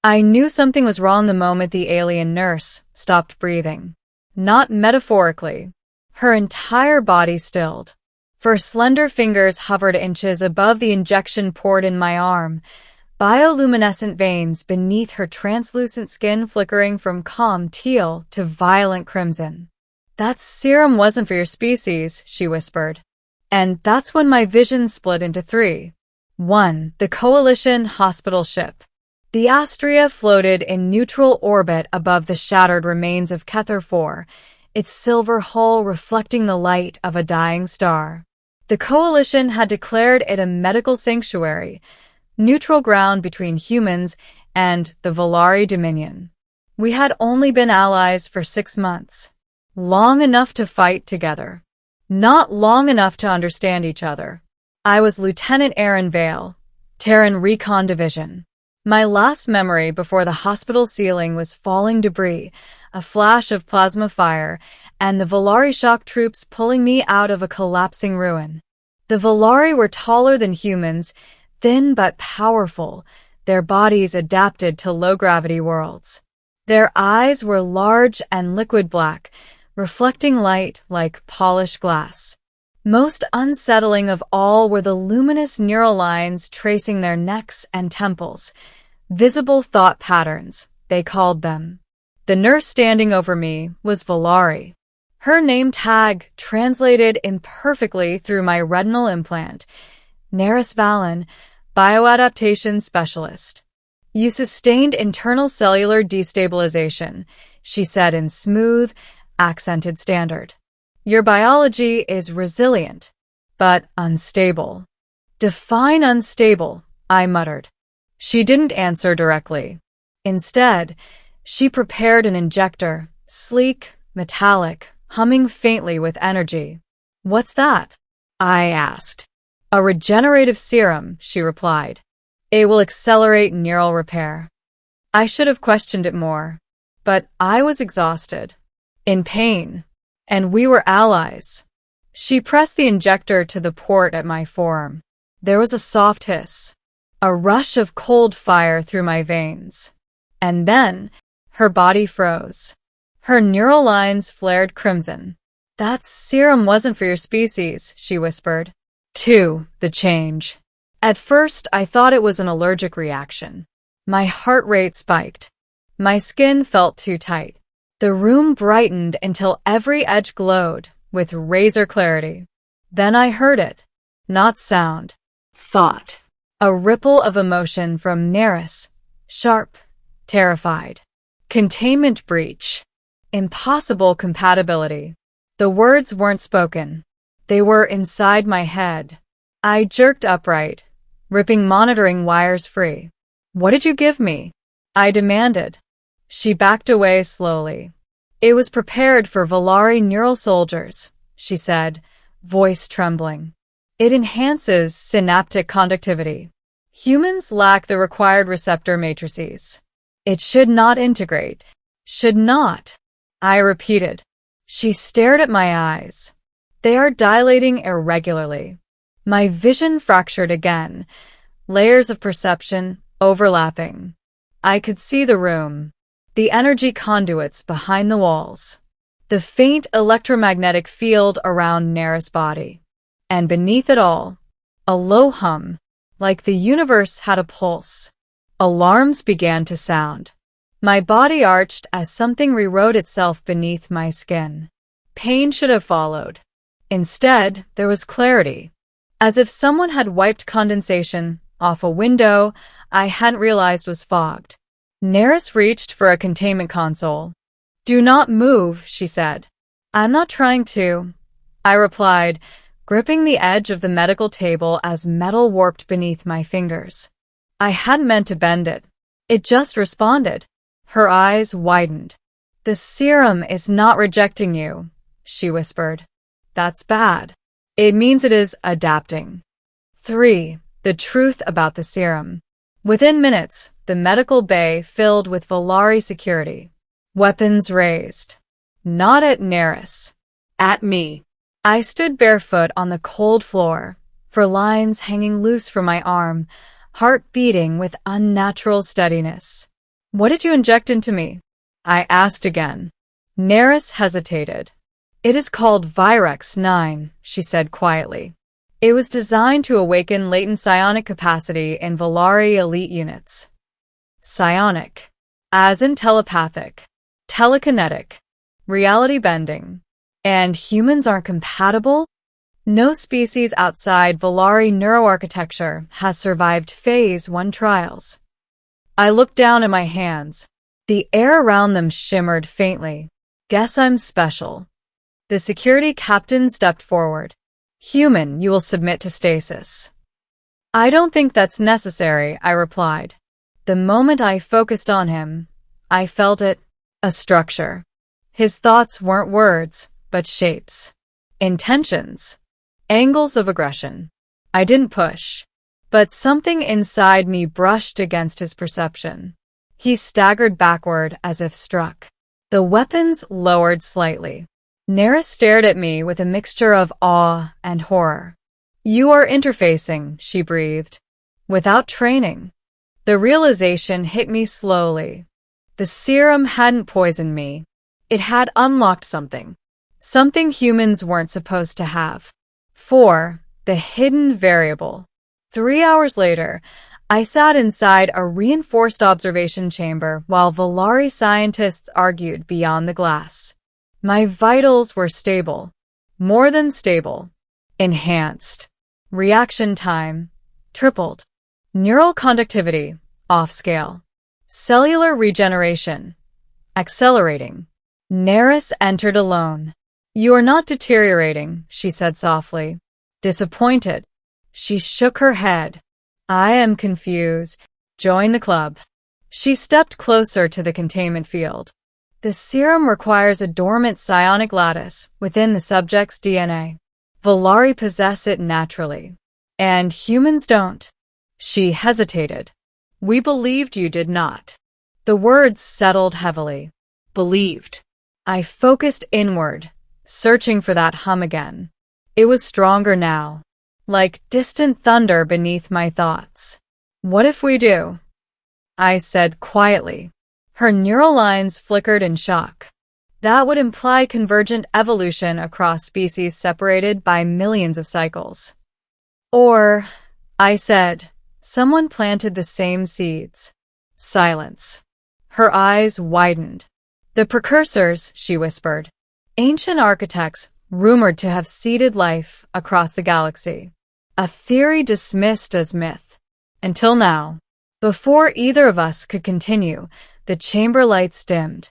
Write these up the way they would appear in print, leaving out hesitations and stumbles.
I knew something was wrong the moment the alien nurse stopped breathing. Not metaphorically. Her entire body stilled. Her slender fingers hovered inches above the injection port in my arm, bioluminescent veins beneath her translucent skin flickering from calm teal to violent crimson. "That serum wasn't for your species," she whispered. And that's when my vision split into three. 1. The Coalition hospital ship. The Astrea floated in neutral orbit above the shattered remains of Kether 4, its silver hull reflecting the light of a dying star. The Coalition had declared it a medical sanctuary, neutral ground between humans and the Volari Dominion. We had only been allies for 6 months. Long enough to fight together. Not long enough to understand each other. I was Lieutenant Aaron Vale, Terran Recon Division. My last memory before the hospital ceiling was falling debris, a flash of plasma fire, and the Volari shock troops pulling me out of a collapsing ruin. The Volari were taller than humans, thin but powerful, their bodies adapted to low-gravity worlds. Their eyes were large and liquid black, reflecting light like polished glass. Most unsettling of all were the luminous neural lines tracing their necks and temples. Visible thought patterns, they called them. The nurse standing over me was Volari. Her name tag translated imperfectly through my retinal implant. Neris Valen, Bioadaptation Specialist. "You sustained internal cellular destabilization," she said in smooth, accented standard. "Your biology is resilient, but unstable." "Define unstable," I muttered. She didn't answer directly. Instead, she prepared an injector, sleek, metallic, humming faintly with energy. "What's that?" I asked. "A regenerative serum," she replied. "It will accelerate neural repair." I should have questioned it more, but I was exhausted. In pain, and we were allies. She pressed the injector to the port at my forearm. There was a soft hiss, a rush of cold fire through my veins. And then, her body froze. Her neural lines flared crimson. "That serum wasn't for your species," she whispered. 2. The change. At first, I thought it was an allergic reaction. My heart rate spiked. My skin felt too tight. The room brightened until every edge glowed, with razor clarity. Then I heard it. Not sound. Thought. A ripple of emotion from Neris. Sharp. Terrified. Containment breach. Impossible compatibility. The words weren't spoken. They were inside my head. I jerked upright, ripping monitoring wires free. "What did you give me?" I demanded. She backed away slowly. "It was prepared for Volari neural soldiers," she said, voice trembling. "It enhances synaptic conductivity. Humans lack the required receptor matrices. It should not integrate. Should not." I repeated. She stared at my eyes. They are dilating irregularly. My vision fractured again, layers of perception overlapping. I could see the room. The energy conduits behind the walls, the faint electromagnetic field around Neris' body. And beneath it all, a low hum, like the universe had a pulse. Alarms began to sound. My body arched as something rewrote itself beneath my skin. Pain should have followed. Instead, there was clarity, as if someone had wiped condensation off a window I hadn't realized was fogged. Neris reached for a containment console. "Do not move," she said. "I'm not trying to," I replied, gripping the edge of the medical table as metal warped beneath my fingers. I hadn't meant to bend it. It just responded. Her eyes widened. "The serum is not rejecting you," she whispered. "That's bad. It means it is adapting." 3. The truth about the serum. Within minutes, the medical bay filled with Volari security. Weapons raised. Not at Neris. At me. I stood barefoot on the cold floor, fur lines hanging loose from my arm, heart beating with unnatural steadiness. What did you inject into me? I asked again. Neris hesitated. It is called Virex 9, she said quietly. It was designed to awaken latent psionic capacity in Volari elite units. Psionic, as in telepathic, telekinetic, reality bending. And humans aren't compatible? No species outside Volari neuroarchitecture has survived Phase 1 trials. I looked down at my hands. The air around them shimmered faintly. Guess I'm special. The security captain stepped forward. Human, you will submit to stasis. I don't think that's necessary, I replied. The moment I focused on him, I felt it, a structure. His thoughts weren't words, but shapes. Intentions. Angles of aggression. I didn't push. But something inside me brushed against his perception. He staggered backward as if struck. The weapons lowered slightly. Neris stared at me with a mixture of awe and horror. You are interfacing, she breathed. Without training. The realization hit me slowly. The serum hadn't poisoned me. It had unlocked something. Something humans weren't supposed to have. 4. The hidden variable. 3 hours later, I sat inside a reinforced observation chamber while Volari scientists argued beyond the glass. My vitals were stable. More than stable. Enhanced. Reaction time. Tripled. Neural conductivity. Off scale. Cellular regeneration. Accelerating. Neris entered alone. You are not deteriorating, she said softly. Disappointed. She shook her head. I am confused. Join the club. She stepped closer to the containment field. The serum requires a dormant psionic lattice within the subject's DNA. Volari possess it naturally. And humans don't. She hesitated. We believed you did not. The words settled heavily. Believed. I focused inward, searching for that hum again. It was stronger now, like distant thunder beneath my thoughts. What if we do? I said quietly. Her neural lines flickered in shock. That would imply convergent evolution across species separated by millions of cycles. Or, I said, someone planted the same seeds. Silence. Her eyes widened. The precursors, she whispered. Ancient architects rumored to have seeded life across the galaxy. A theory dismissed as myth. Until now. Before either of us could continue, the chamber lights dimmed.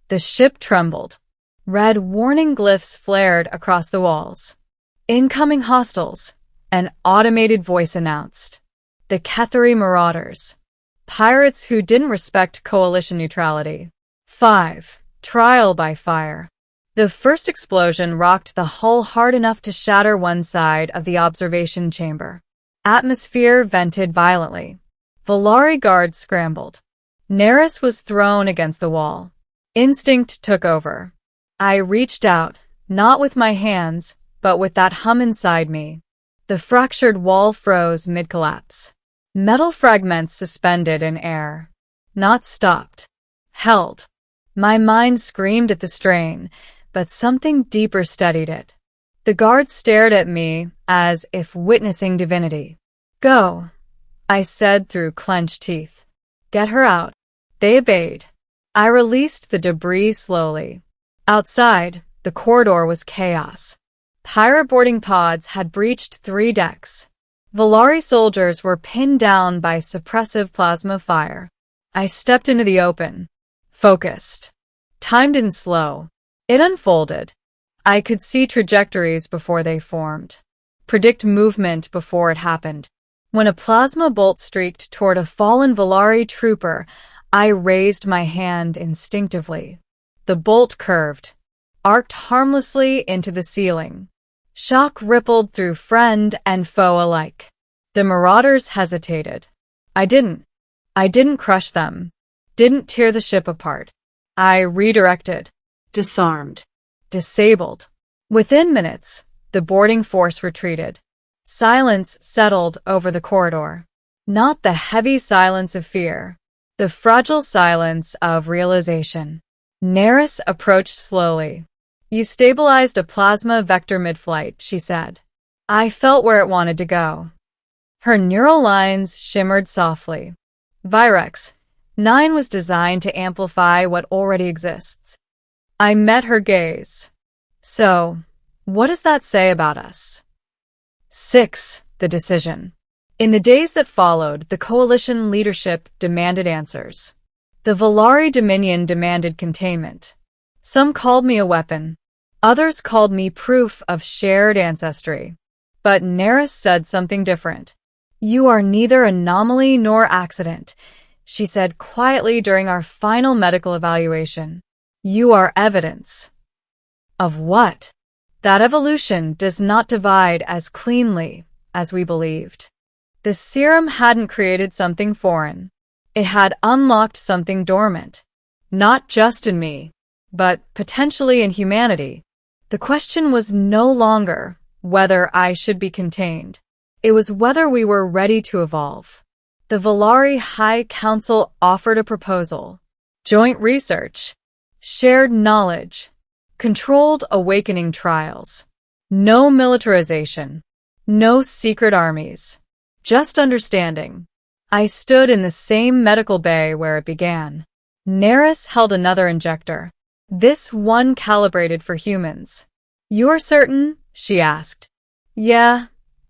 The ship trembled. Red warning glyphs flared across the walls. Incoming hostiles, an automated voice announced. The Ketheri Marauders. Pirates who didn't respect coalition neutrality. 5. Trial by fire. The first explosion rocked the hull hard enough to shatter one side of the observation chamber. Atmosphere vented violently. Volari guards scrambled. Neris was thrown against the wall. Instinct took over. I reached out, not with my hands, but with that hum inside me. The fractured wall froze mid-collapse. Metal fragments suspended in air. Not stopped. Held. My mind screamed at the strain, but something deeper steadied it. The guards stared at me as if witnessing divinity. Go, I said through clenched teeth. Get her out. They obeyed. I released the debris slowly. Outside, the corridor was chaos. Pirate boarding pods had breached 3 decks. Volari soldiers were pinned down by suppressive plasma fire. I stepped into the open. Focused. Timed and slow. It unfolded. I could see trajectories before they formed. Predict movement before it happened. When a plasma bolt streaked toward a fallen Volari trooper, I raised my hand instinctively. The bolt curved, arced harmlessly into the ceiling. Shock rippled through friend and foe alike. The marauders hesitated. I didn't crush them. Didn't tear the ship apart. I redirected. Disarmed. Disabled. Within minutes, the boarding force retreated. Silence settled over the corridor. Not the heavy silence of fear. The fragile silence of realization. Neris approached slowly. You stabilized a plasma vector mid-flight, she said. I felt where it wanted to go. Her neural lines shimmered softly. Virex 9 was designed to amplify what already exists. I met her gaze. So, what does that say about us? 6. The decision. In the days that followed, the coalition leadership demanded answers. The Volari Dominion demanded containment. Some called me a weapon. Others called me proof of shared ancestry. But Neris said something different. You are neither anomaly nor accident, she said quietly during our final medical evaluation. You are evidence. Of what? That evolution does not divide as cleanly as we believed. The serum hadn't created something foreign. It had unlocked something dormant. Not just in me, but potentially in humanity. The question was no longer whether I should be contained. It was whether we were ready to evolve. The Volari High Council offered a proposal. Joint research, shared knowledge, controlled awakening trials. No militarization, no secret armies, just understanding. I stood in the same medical bay where it began. Neris held another injector. This one calibrated for humans. You're certain? She asked. Yeah,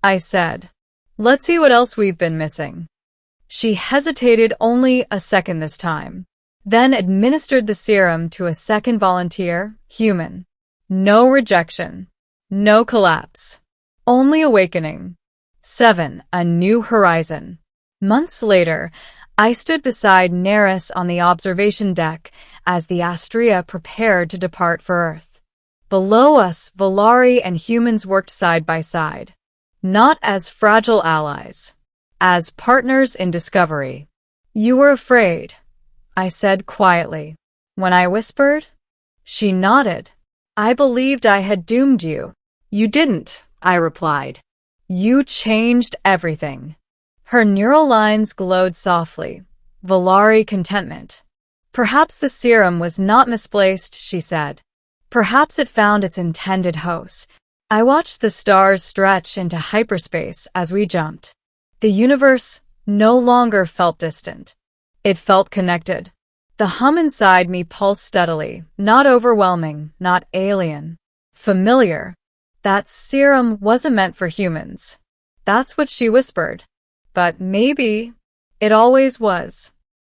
I said. Let's see what else we've been missing. She hesitated only a second this time, then administered the serum to a second volunteer, human. No rejection. No collapse. Only awakening. 7. A new horizon. Months later, I stood beside Neris on the observation deck as the Astrea prepared to depart for Earth. Below us, Volari and humans worked side by side. Not as fragile allies, as partners in discovery. You were afraid, I said quietly. When I whispered, she nodded. I believed I had doomed you. You didn't, I replied. You changed everything. Her neural lines glowed softly. Volari contentment. Perhaps the serum was not misplaced, she said. Perhaps it found its intended host. I watched the stars stretch into hyperspace as we jumped. The universe no longer felt distant. It felt connected. The hum inside me pulsed steadily, not overwhelming, not alien. Familiar. That serum wasn't meant for humans. That's what she whispered. But maybe it always was.